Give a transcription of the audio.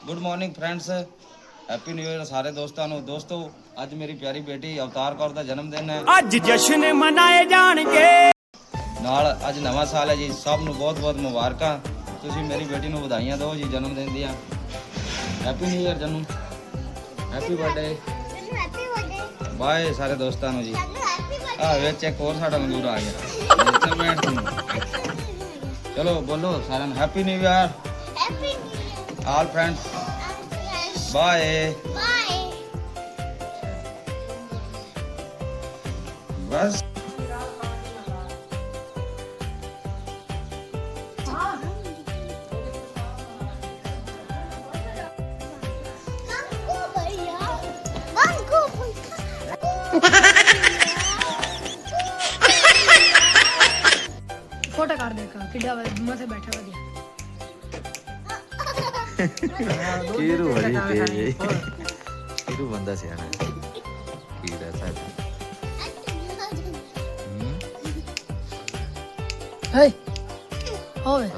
Good morning friends, happy new year ਸਾਰੇ ਦੋਸਤਾਂ ਨੂੰ। ਦੋਸਤੋ ਅੱਜ ਮੇਰੀ ਪਿਆਰੀ ਬੇਟੀ ਅਵਤਾਰ ਕੌਰ ਦਾ ਜਨਮ ਦਿਨ ਹੈ। ਅੱਜ ਜਸ਼ਨ ਮਨਾਏ ਜਾਣਗੇ। ਨਾਲ ਅੱਜ ਨਵਾਂ ਸਾਲ ਹੈ ਜੀ। ਸਭ ਨੂੰ ਬਹੁਤ ਬਹੁਤ ਮੁਬਾਰਕਾਂ। ਤੁਸੀਂ ਮੇਰੀ ਬੇਟੀ ਨੂੰ ਵਧਾਈਆਂ ਦਿਓ ਜੀ ਜਨਮ ਦਿਨ ਦੀਆਂ। Happy new year Janu, happy birthday, bye ਸਾਰੇ ਦੋਸਤਾਂ ਨੂੰ ਜੀ। ਆ ਵਿੱਚ ਇੱਕ ਹੋਰ ਸਾਡਾ ਮਜ਼ਦੂਰ ਆ ਗਿਆ। ਚਲੋ ਬੋਲੋ ਸਾਰਿਆਂ ਨੂੰ ਹੈਪੀ ਨਿਊ ਇਅਰ ਆਲ ਫਰੈਂਡਸ, ਬਾਏ। ਬਸ फोटो काट देखा किड्डा मसे बैठा बढ़िया कीरू बड़ी तेज है। कीरू बंदा सियाना है। कीड़ा साथ हे होवे